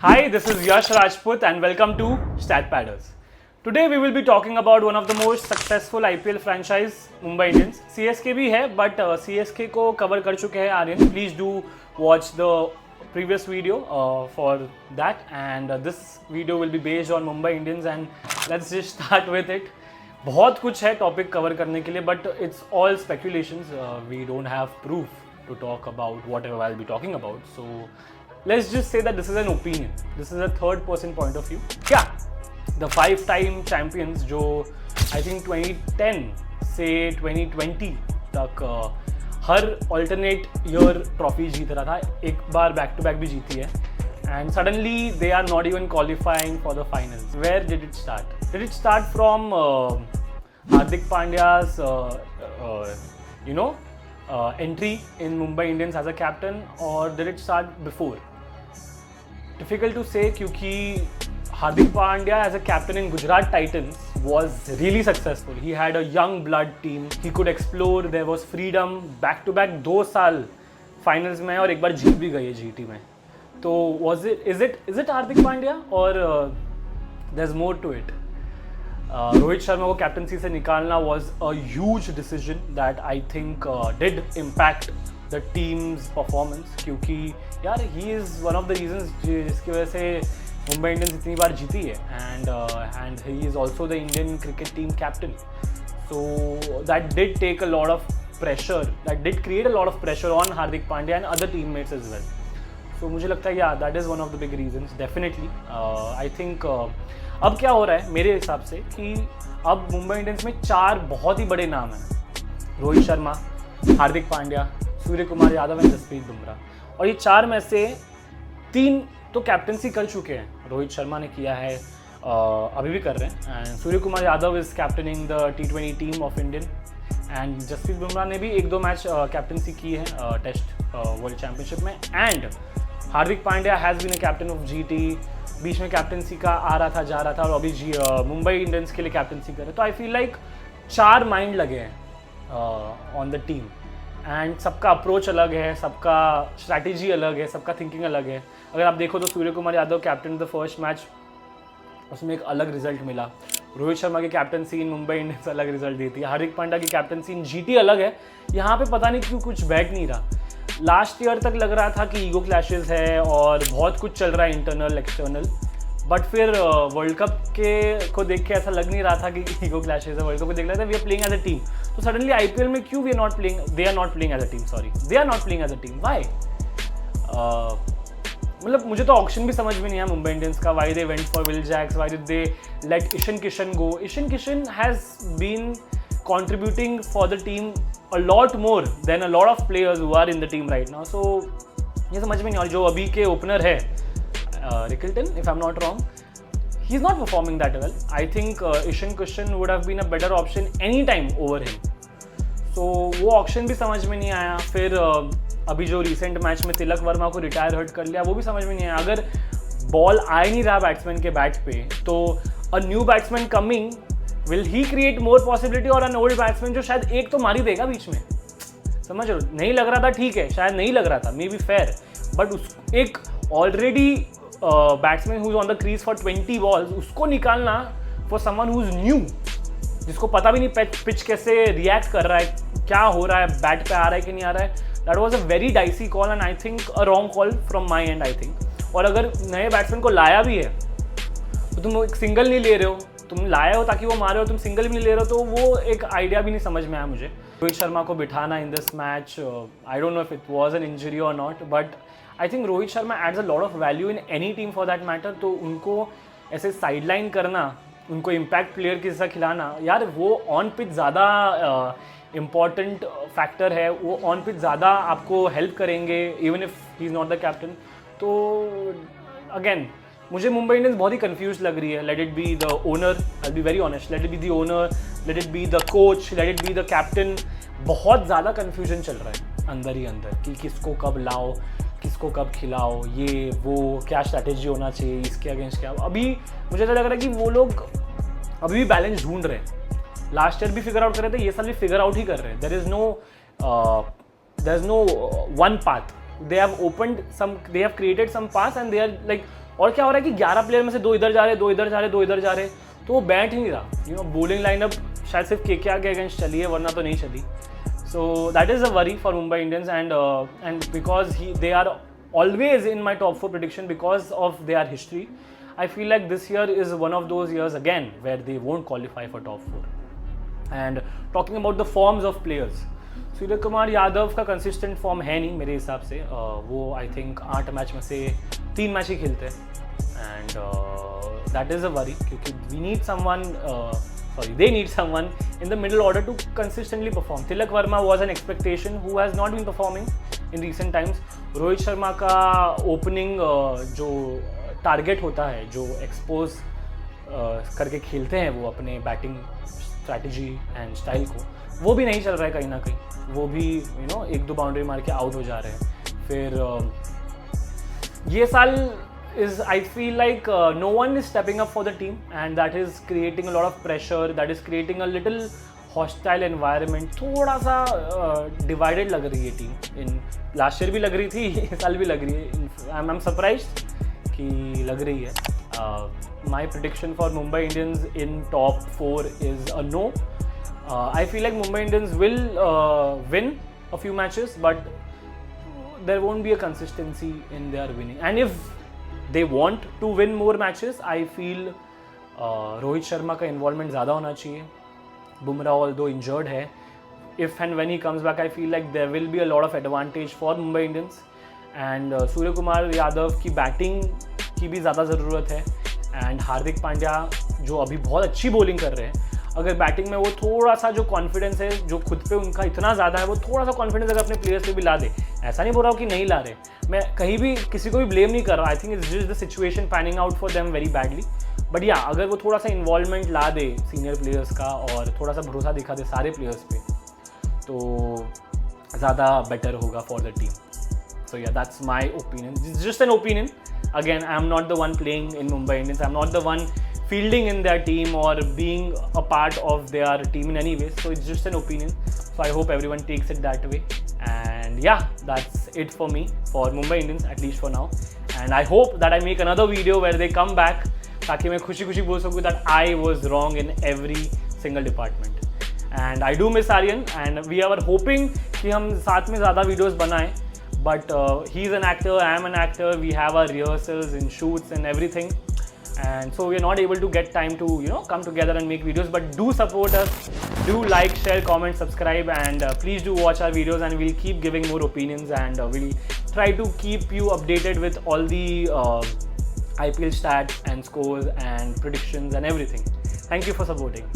Hi, this is Yash Rajput and welcome to Stat Padders. Today we will be talking about one of the most successful IPL franchise, Mumbai Indians. CSK भी है, but CSK को cover कर चुके हैं Aryan. Please do watch the previous video for that, and this video will be based on Mumbai Indians and let's just start with it. बहुत कुछ है topic cover करने के लिए, but it's all speculations. We don't have proof to talk about whatever I'll be talking about. So let's just say that this is an opinion. This is a third person point of view. Yeah, the 5-time champions जो I think 2010 से 2020 तक हर alternate year trophy जीत रहा था, एक बार back to back भी जीती है, and suddenly they are not even qualifying for the finals. Where did it start? Did it start from Hardik Pandya's entry in Mumbai Indians as a captain, or did it start before? Difficult to say क्योंकि Hardik Pandya as a captain in Gujarat Titans was really successful. He had a young blood team. He could explore. There was freedom. Back to back 2 साल finals में और एक बार जीत भी गई है GT में. तो is it Hardik Pandya or there's more to it? Rohit Sharma को कैप्टनसी से निकालना was a huge decision that I think did impact the team's performance, क्योंकि यार he is one of the reasons जिसकी वजह से मुंबई इंडियंस इतनी बार जीती है, and he is also the Indian cricket team captain. So that did take a lot of pressure, that did create a lot of pressure on Hardik Pandya and other teammates as well. So मुझे लगता है yeah, that is one of the big reasons definitely. I think अब क्या हो रहा है मेरे हिसाब से कि अब मुंबई इंडियंस में 4 बहुत ही बड़े नाम हैं. रोहित शर्मा, हार्दिक पांड्या, सूर्य कुमार यादव एंड जसप्रीत बुमराह, और ये 4 में से 3 तो कैप्टनसी कर चुके हैं. रोहित शर्मा ने किया है, अभी भी कर रहे हैं, and Surya Kumar Yadav is captaining the T20 team of Indian, and Jasprit Bumrah ने भी 1-2 मैच कैप्टनसी की है टेस्ट वर्ल्ड चैम्पियनशिप में, and Hardik Pandya has been a captain of GT. बीच में कैप्टनसी का आ रहा था, जा रहा था, और अभी मुंबई इंडियंस के लिए कैप्टनसी कर रहे. तो आई फील लाइक 4 माइंड लगे हैं ऑन द टीम, एंड सबका अप्रोच अलग है, सबका स्ट्रैटेजी अलग है, सबका थिंकिंग अलग है. अगर आप देखो तो Surya Kumar Yadav captain the first match, उसमें एक अलग रिजल्ट मिला. रोहित शर्मा की कैप्टनसी इन मुंबई इंडियंस अलग रिजल्ट देती है. हार्दिक पांड्या की कैप्टनसी इन GT अलग है. यहाँ पे पता नहीं क्यों कुछ बैठ नहीं रहा. लास्ट ईयर तक लग रहा था कि ईगो क्लैशेस है और बहुत कुछ चल रहा है इंटरनल एक्सटर्नल, बट फिर वर्ल्ड कप के को देख के ऐसा लग नहीं रहा था कि ईगो क्लैशेस है. वर्ल्ड कप को देख रहा था we are playing as a team. तो सडनली IPL में क्यों they are not playing as a team. Why? मतलब मुझे तो ऑप्शन भी समझ में नहीं आया मुंबई इंडियंस का. Why they went for Will Jacks, why did they let Ishan Kishan go. Ishan Kishan has been contributing for the team a lot more than a lot of players who are in the team right now. So ये समझ में नहीं आ रही. जो अभी के opener है Rickelton, if I'm not wrong, he is not performing that well. I think Ishan Kishan would have been a better option any time over him. So वो ऑप्शन भी समझ में नहीं आया. फिर अभी जो रिसेंट मैच में तिलक वर्मा को रिटायर हर्ट कर लिया, वो भी समझ में नहीं आया. अगर बॉल आ ही नहीं रहा बैट्समैन के बैट पे, तो a new batsman coming will he create more possibility, और एन ओल्ड बैट्समैन जो शायद एक तो मार ही देगा बीच में. समझ लो, नहीं लग रहा था, ठीक है, शायद नहीं लग रहा था, मे बी फेयर, बट उस एक already batsman who is on the crease for 20 balls, उसको निकालना for someone who is new, जिसको पता भी नहीं पिच कैसे रिएक्ट कर रहा है, क्या हो रहा है, बैट पे आ रहा है कि नहीं आ रहा है. That was a very dicey call and I think a wrong call from my and I think. और अगर नए बैट्समैन को लाया भी है तो तुम एक सिंगल नहीं ले रहे हो, तुम लाए हो ताकि वो मारे हो, तुम सिंगल भी नहीं ले रहे हो, तो वो एक आइडिया भी नहीं समझ में आया मुझे. रोहित शर्मा को बिठाना in this match, I don't know if it was an injury और not, but I think Rohit Sharma adds a lot of value in any team for that matter. तो उनको ऐसे साइडलाइन करना, उनको इम्पैक्ट प्लेयर के जैसा खिलाना, यार वो ऑन पिच ज़्यादा इम्पॉर्टेंट फैक्टर है. वो ऑन पिच ज़्यादा आपको हेल्प करेंगे even if he is not the captain. तो अगेन मुझे मुंबई इंडियंस बहुत ही कंफ्यूज लग रही है. Let it be the owner, I be very honest, let it be the owner, let it be the coach, let it be the captain. बहुत ज़्यादा confusion चल रहा है अंदर ही अंदर कि किसको कब लाओ, किसको कब खिलाओ, ये वो क्या स्ट्रैटेजी होना चाहिए इसके अगेंस्ट क्या. अभी मुझे ऐसा लग रहा है कि वो लोग अभी भी बैलेंस ढूंढ रहे हैं. लास्ट ईयर भी फिगर आउट कर रहे थे, ये साल भी फिगर आउट ही कर रहे हैं. There is no one path. they have created some paths and they are like और क्या हो रहा है कि 11 प्लेयर में से 2 इधर जा रहे, 2 इधर जा रहे, 2 इधर जा रहे, तो वो बैठ ही नहीं रहा। यू नो बॉलिंग लाइनअप शायद सिर्फ KKR के अगेंस्ट चली है, वरना तो नहीं चली। So that is a worry for Mumbai Indians and because they are always in my top 4 prediction because of their history. I feel like this year is one of those years again where they won't qualify for top 4. And talking about the forms of players, सूर्य कुमार यादव का consistent form है नहीं मेरे हिसाब से। वो I think 8 match में से 3 match ही खेलते हैं and that is a worry, क्योंकि we need someone, they need someone in the middle order to consistently perform. Tilak Verma was an expectation who has not been performing in recent times. Rohit Sharma का opening जो target होता है, जो expose करके खेलते हैं वो अपने बैटिंग स्ट्रैटेजी एंड स्टाइल को, वो भी नहीं चल रहा है कहीं ना कहीं। वो भी 1-2 बाउंड्री मार के आउट हो जा रहे हैं। फिर ये साल is I feel like no one is stepping up for the team, and that is creating a lot of pressure, that is creating a little hostile environment. थोड़ा सा divided लग रही है टीम। इन लास्ट ईयर भी लग रही थी, इस साल भी लग रही है। I'm surprised कि लग रही है। My prediction for Mumbai Indians in top 4 is a no. I feel like Mumbai Indians will win a few matches, but there won't be a consistency in their winning. And if they want to win more matches, I feel Rohit Sharma का involvement ज़्यादा होना चाहिए। Bumrah although injured है, if and when he comes back, I feel like there will be a lot of advantage for Mumbai Indians. And सूर्य कुमार यादव की batting की भी ज़्यादा ज़रूरत है, एंड हार्दिक पांड्या जो अभी बहुत अच्छी बॉलिंग कर रहे हैं, अगर बैटिंग में वो थोड़ा सा जो कॉन्फिडेंस है जो खुद पे उनका इतना ज़्यादा है, वो थोड़ा सा कॉन्फिडेंस अगर अपने प्लेयर्स पे भी ला दे, ऐसा नहीं बोल रहा हूँ कि नहीं ला रहे, मैं कहीं भी किसी को भी ब्लेम नहीं कर रहा। I think it's just the situation panning out for them very badly, but yeah अगर वो थोड़ा सा इन्वॉल्वमेंट ला दे सीनियर प्लेयर्स का और थोड़ा सा भरोसा दिखा दे सारे प्लेयर्स पे, तो ज़्यादा बेटर होगा for the team. So yeah, that's my opinion. It's just an opinion. Again, I'm not the one playing in Mumbai Indians. I'm not the one fielding in their team or being a part of their team in any way. So it's just an opinion. So I hope everyone takes it that way. And yeah, that's it for me for Mumbai Indians, at least for now. And I hope that I make another video where they come back, ताकि मैं खुशी-खुशी बोल सकूँ that I was wrong in every single department. And I do miss Aryan, and we are hoping कि हम साथ में ज़्यादा videos बनाएं. But he's an actor, I am an actor, we have our rehearsals and shoots and everything, and so we are not able to get time to come together and make videos. But do support us, do like, share, comment, subscribe, and please do watch our videos, and we'll keep giving more opinions, and we'll try to keep you updated with all the IPL stats and scores and predictions and everything. Thank you for supporting.